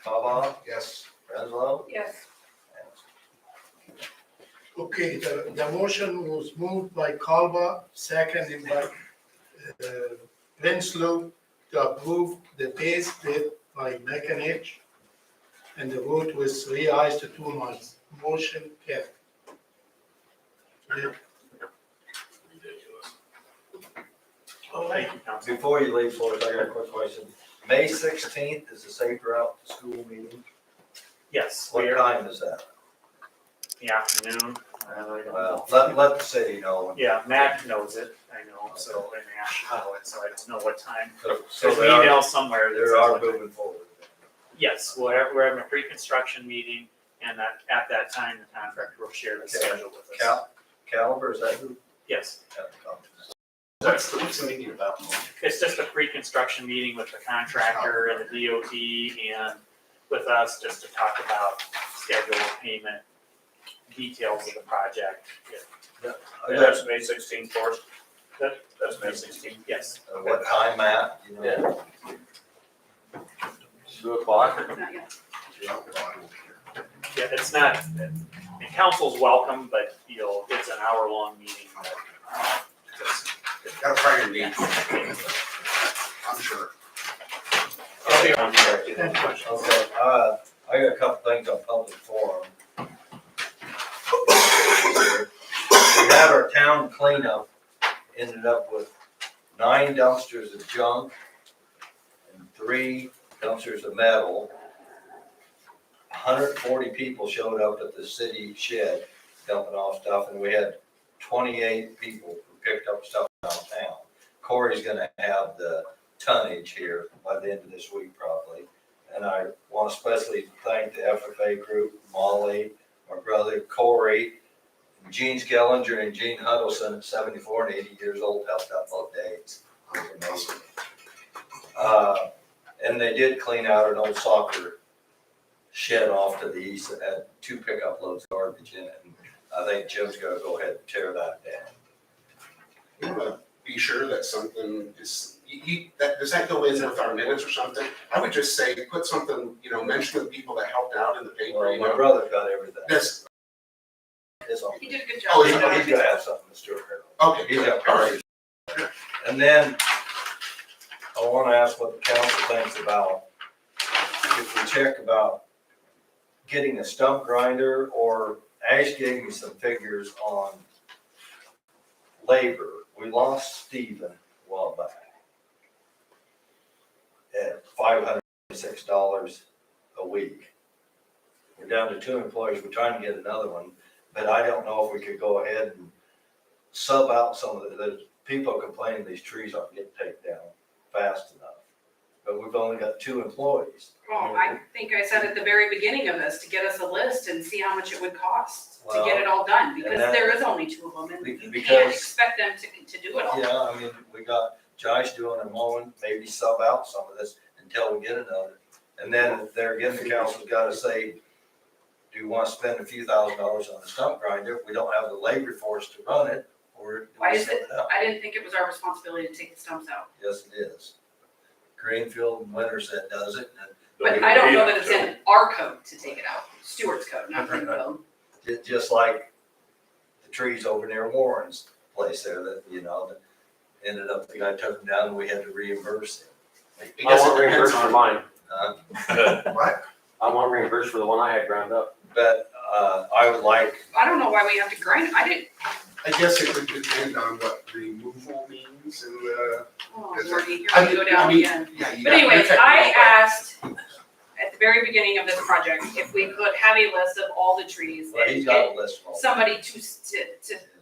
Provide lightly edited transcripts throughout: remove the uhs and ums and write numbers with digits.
Bob, Yes. Renzo. Yes. Okay, the motion was moved by Kalba, seconded by Winslow to approve the base bid by Mechanich, and the vote was 3 ayes to 2 noes. Motion carried. All right. Thank you, Council. Before you leave, Forrest, I got a quick question. May 16th is the Safe Route to School meeting. Yes, What we are time is that? in the afternoon. Well, let the city know. Yeah, Matt knows it, I know, so, and Ash know it, so I don't know what time. So There's an email somewhere that There says are what time. moving forward. Yes, we're having a pre-construction meeting, and at that time, the contractor will share the Okay. schedule with us. Caliber, is that who? Yes, What's the meeting about? it's just a pre-construction meeting with the contractor and the DOT and with us, just to talk about schedule, payment, details of the project. That's May 16th, Forrest? That- That's May 16th. Yes, What time, Matt? You know? 2 o'clock? Not yet. yeah, it's not, the council's welcome, but it's an hour-long meeting. Got a prior meeting. I'm sure. I'll be on here. Okay, I got a couple things on public forum. We had our town cleanup, ended up with 9 dumpsters of junk and 3 dumpsters of metal. 140 people showed up at the city shed dumping off stuff, and we had 28 people who picked up stuff downtown. Corey's gonna have the tonnage here by the end of this week probably. And I want to especially thank the FFA group, Molly, my brother Corey, Gene Skellinger and Gene Huddleston at 74 and 80 years old, helped out both days. It was amazing. And they did clean out an old soccer shed off to the east that had 2 pickup loads of garbage in it. And I think Jim's gonna go ahead and tear that down. You want to be sure that something is, does that go in with our minutes or something? I would just say, put something, mention the people that helped out in the paper, Well, my brother got everything. This, It's all. He did a good Oh, job. He's gonna have something to Stuart. okay, He's good, got all right. And then I want to ask what the council thinks about, if we check about getting a stump grinder, or Ash gave me some figures on labor. We lost Steven a while back at $506 a week. We're down to 2 employees. We're trying to get another one, but I don't know if we could go ahead and sub out some of the people complaining these trees aren't getting taken down fast enough. But we've only got 2 employees. Well, I think I said at the very beginning of this, to get us a list and see how much it would cost to get it all done, because that- there is only 2 of them, and you can't because- expect them to do it all. Yeah, I mean, we got Josh doing a mowing, maybe sub out some of this until we get another. And then there again, the council's gotta say, do you wanna spend a few $1,000s on the stump grinder if we don't have the labor force to run it, or do Why we is sub it, it out? I didn't think it was our responsibility to take the stumps out, Yes, it is. Greenfield and Winterset does it, and but I don't know that it's in our code to take it out, Stuart's code, not Greenfield. just like the trees over near Warren's place there that, that ended up, the guy took them down and we had to reimburse him. I I guess want it depends reimbursed for on. mine. What? I want reimbursed for the one I had ground up. But I would like, I don't know why we have to grind, I guess it would depend on what removal means and, oh, Is it- Lordy, here we go down again. yeah. you But got- anyways, you're I technical. asked at the very beginning of this project if we could have a list of all the trees well, and he's get got a list of all. somebody to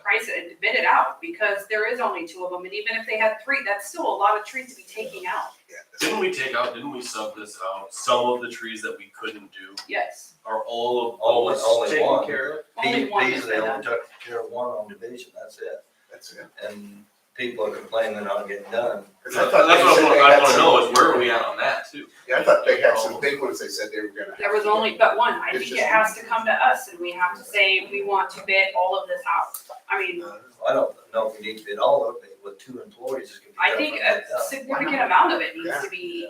price it and bid it out, because there is only 2 of them, and even if they had 3, that's still a lot of trees to be taking out. Didn't we sub this out? Some of the trees that we couldn't do Yes, are all Only taken one. care of? only one is Beasley only done. took care of 1 on division, that's it. That's it. And people are complaining they're not getting done. 'Cause That's I what thought they said they I had wanna some- know is where are we at on that too? Yeah, I thought they had some big ones they said they were gonna. There was only but one. I It's think it just- has to come to us, and we have to say we want to bid all of this out. I mean, I don't know if we need to bid all of it, with 2 employees, it's gonna be. I think a significant amount of it needs to be,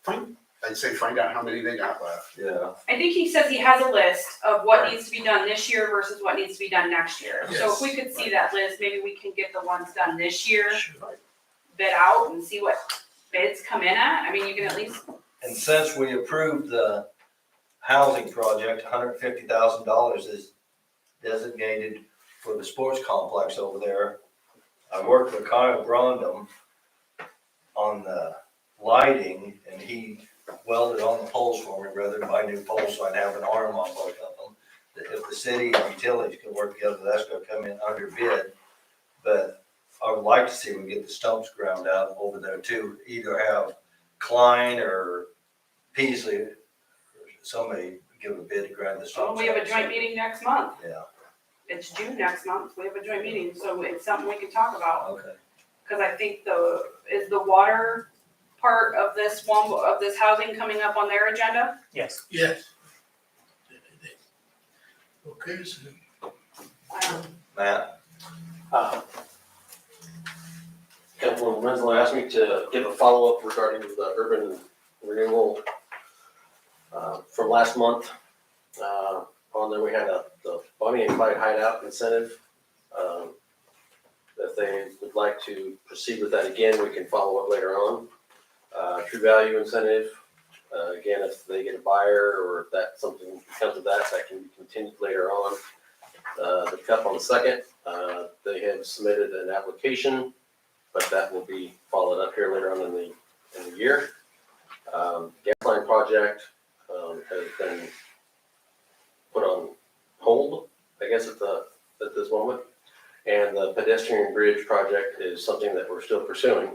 Fine. I'd say find out how many they got left. Yeah. I think he says he has a list of what needs to be done this year versus what needs to be done next year. So if we could see that list, maybe we can get the ones done this year, bid out and see what bids come in at. I mean, you can at least, And since we approved the housing project, $150,000 is designated for the sports complex over there. I worked with Kyle Brondum on the lighting, and he welded on the poles for me rather than buy new poles, so I'd have an arm on both of them. If the city and utilities can work together, that's gonna come in under bid. But I would like to see we get the stumps ground out over there too, either have Klein or Peasley, or somebody give a bid to ground the oh, stumps. we have a out. joint meeting next month. Yeah, It's June next month. We have a joint meeting, so it's something we can talk about. okay. Cause I think is the water part of this one, of this housing coming up on their agenda? Yes. Yes. Okay, so Matt? Councilman Winslow asked me to give a follow-up regarding the urban renewal from last month. On there, we had the Bonnie and Clyde hideout incentive. If they would like to proceed with that again, we can follow up later on. True value incentive, again, if they get a buyer or if that something comes of that, that can be continued later on. The cup on the second, they have submitted an application, but that will be followed up here later on in the year. Gas line project has been put on hold, I guess, at this moment. And the pedestrian bridge project is something that we're still pursuing,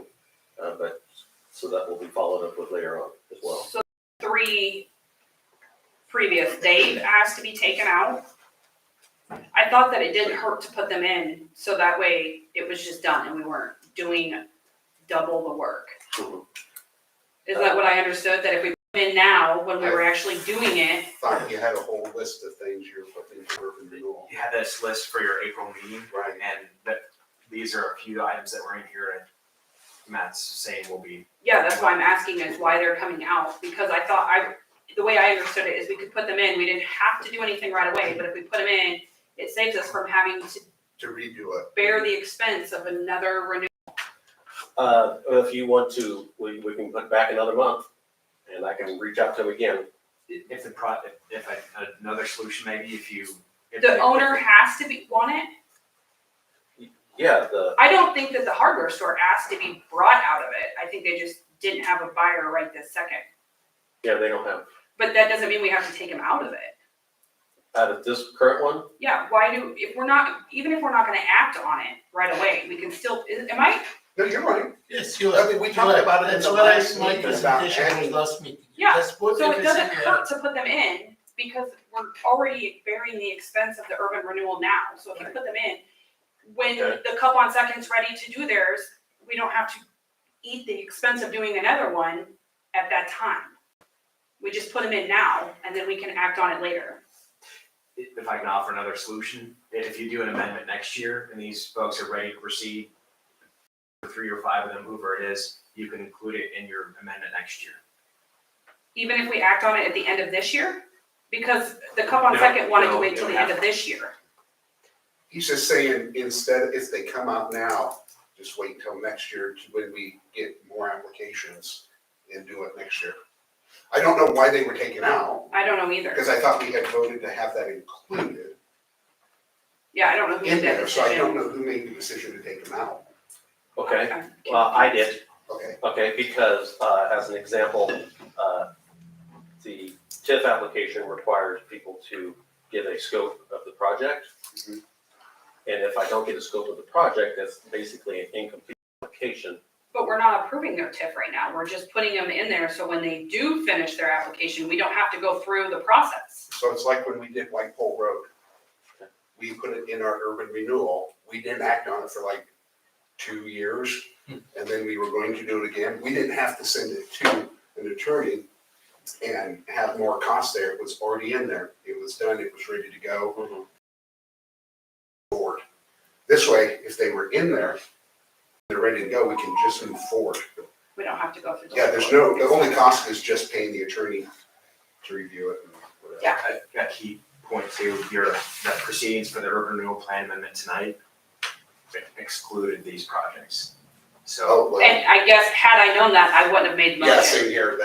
but so that will be followed up with later on as well. So 3 previous, Dave asked to be taken out. I thought that it didn't hurt to put them in, so that way it was just done and we weren't doing double the work. Mhm. Is that what I understood, that if we put them in now, when we were actually doing it, Thought you had a whole list of things you're putting for urban renewal. You had this list for your April meeting, Right. and these are a few items that were in here, and Matt's saying will be. yeah, that's why I'm asking is why they're coming out, because I thought the way I understood it is we could put them in, we didn't have to do anything right away, but if we put them in, it saves us from having to redo it. bear the expense of another renewal. If you want to, we can put back another month and I can reach out to them again. If another solution, maybe if The owner has to want it. Yeah, I don't think that the hardware store asked to be brought out of it. I think they just didn't have a buyer right this second. yeah, they don't have, But that doesn't mean we have to take them out of it. out of this current one, Yeah, even if we're not gonna act on it right away, we can still, No, you're right. yes, you I are. mean, we talked about it in That's the what I, last my meeting about presentation was adding. last meeting. Yeah, Let's put so it everything doesn't there. hurt to put them in because we're already bearing the expense of the urban renewal now. So if you put them in, when Okay. the Cup on Second's ready to do theirs, we don't have to eat the expense of doing another one at that time. We just put them in now and then we can act on it later. if I can offer another solution, if you do an amendment next year and these folks are ready to proceed, 3 or 5 of them, whoever it is, you can include it in your amendment next year. Even if we act on it at the end of this year? Because the Cup on No, Second wanted to no, wait till the it'll end of this year. He's just saying, instead, if they come out now, just wait until next year to when we get more applications and do it next year. I don't know why they were taken out, I don't know either. because I thought we had voted to have that included Yeah, I don't know who in made that there, so I don't decision. know who made the decision to take them out. okay? Well, I did, Okay, because, as an example, the TIF application requires people to give a scope of the project. Mhm. And if I don't get a scope of the project, that's basically an incomplete application. But we're not approving their TIF right now. We're just putting them in there so when they do finish their application, we don't have to go through the process. so it's like when we did White Pole Road. We put it in our urban renewal, we didn't act on it for like 2 years, and then we were going to do it again. We didn't have to send it to an attorney and have more costs there, it was already in there, it was done, it was ready to go forward. This way, if they were in there, they're ready to go, we can just move forward. We don't have to go through the. Yeah, there's no, the only cost is just paying the attorney to review it and whatever. Yeah. A key point too, the proceedings for the urban renewal plan amendment tonight excluded these projects. So, Oh, well, And I guess had I known that, I wouldn't have made the yeah, motion. same here,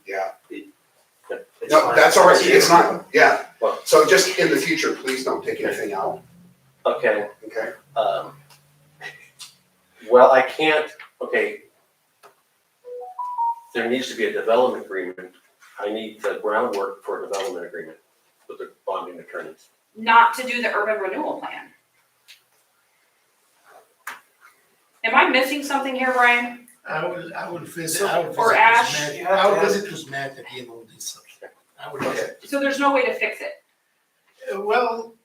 yeah. it's No, fine. that's all right, it's not, yeah. Well- So just in the future, please don't take anything out, Okay, okay? well, I can't, okay. There needs to be a development agreement. I need the groundwork for a development agreement with the bonding attorneys. Not to do the urban renewal plan. Am I missing something here, Brian? I will visit, So- I will visit or with Ash, Matt. you have I to will have- visit with Matt again on this subject. I will visit. So there's no way to fix it. Well,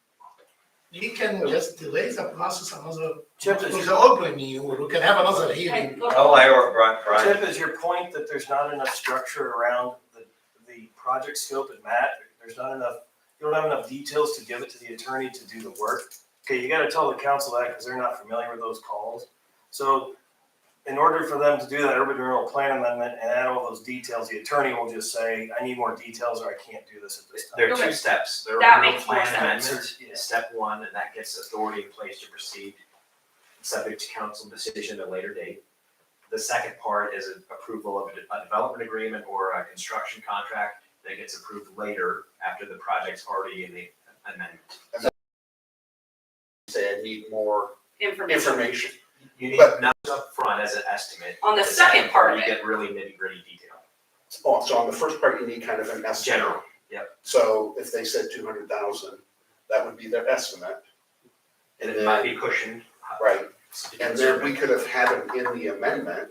you can just delay the process another, Chip, because the open meeting, or we can have another hearing. Look, Oh, I heard Brian. Tip, is your point that there's not enough structure around the project scope and Matt? There's not enough, you don't have enough details to give it to the attorney to do the work? Okay, you gotta tell the council that because they're not familiar with those calls. So in order for them to do that urban renewal plan amendment and add all those details, the attorney will just say, I need more details or I can't do this at this time. There are Okay. two steps. The That urban renewal makes more plan sense. amendment Yeah. is step one, and that gets authority in place to proceed, subject to council decision at a later date. The second part is approval of a development agreement or a construction contract that gets approved later after the project's already in the amendment. Say I need more information. information. You need But- numbers up front as an estimate. On the second part of You it. get really nitty gritty detail. Oh, so on the first part, you need kind of an estimate. General, yep. So if they said 200,000, that would be their estimate. And it might be cushioned. Right, and then we could have had them in the amendment.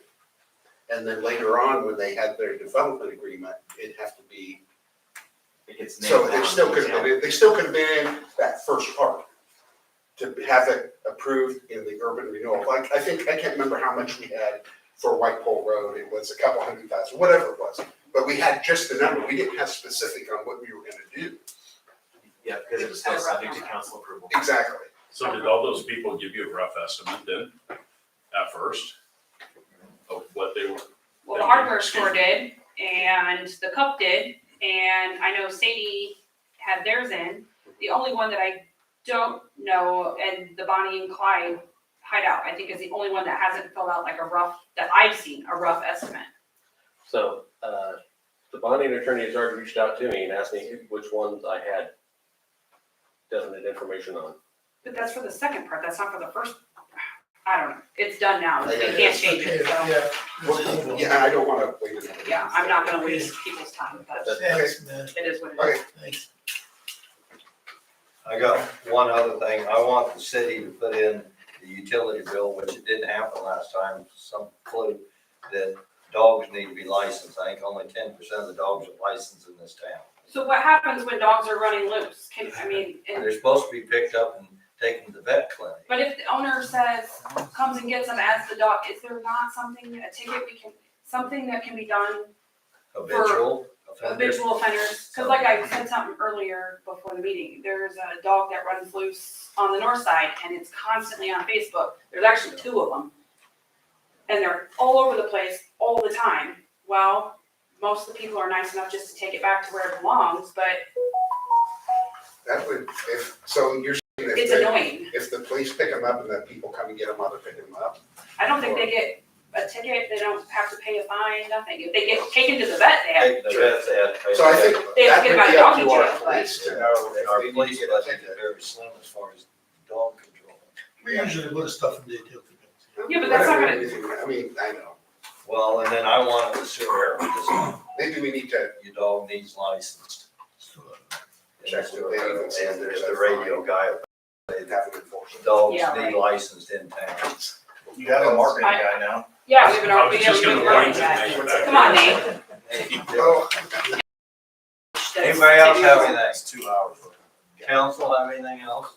And then later on, when they had their development agreement, it'd have to be, It gets so nailed they down. still could have been, they still could have been in that first part. To have it approved in the urban renewal, like, I think, I can't remember how much we had for White Pole Road, it was a couple 100,000, whatever it was. But we had just the number, we didn't have specific on what we were gonna do. Yeah, because it was still subject to council approval. Exactly. So did all those people give you a rough estimate then, at first? Of what they were, Well, the hardware store did, and the Cup did, and I know Sadie had theirs in. The only one that I don't know, and the Bonnie and Clyde hideout, I think is the only one that hasn't filled out like a rough, that I've seen, a rough estimate. So, the bonding attorney has already reached out to me and asked me which ones I had definite information on. But that's for the second part, that's not for the first, I don't know, it's done now, Yeah, you yeah, can't change Okay, it, so, yeah. Let's move on. Yeah, and I don't wanna wait another. yeah, I'm not gonna waste people's time, but Thanks, man. it is what it Okay. is. Thanks. I got one other thing. I want the city to put in the utility bill, which it didn't happen last time, some clue that dogs need to be licensed. I think only 10% of the dogs are licensed in this town. So what happens when dogs are running loose? And They're supposed to be picked up and taken to the vet clinic. but if the owner says, comes and gets them as the dog, is there not something, a ticket we can, something that can be done Habitual offenders. habitual offenders? Cause like I said something earlier before the meeting, there's a dog that runs loose on the north side and it's constantly on Facebook. There's actually 2 of them. And they're all over the place all the time. Well, most of the people are nice enough just to take it back to where it belongs, but That would, so you're saying it's if, annoying. if the police pick them up and then people come and get them while they're picking them up? I don't think they get a ticket, they don't have to pay a fine, nothing. If they get taken to the vet, they have, Take the vets, they have to pay. So I think They have that to get would them out be of up doggy to our jail, but- police to know if Our they need police to get a budget is ticket. very slim as far as dog control. We usually put stuff in the utility bill. Yeah, but that's not Whatever gonna- you think, I mean, I know, Well, and then I want it with sewer, because maybe we need to your dog needs licensed. So, check with them and see if And there's there's a the radio guy, they'd have to enforce it. dogs Yeah, need right. licensed in town. You have a marketing I- guy now. yeah, we have an, I was we have just a gonna good bring running it guy. back. Come on, Nate. Oh, Anybody else have anything? It's 2 hours. Council have anything else?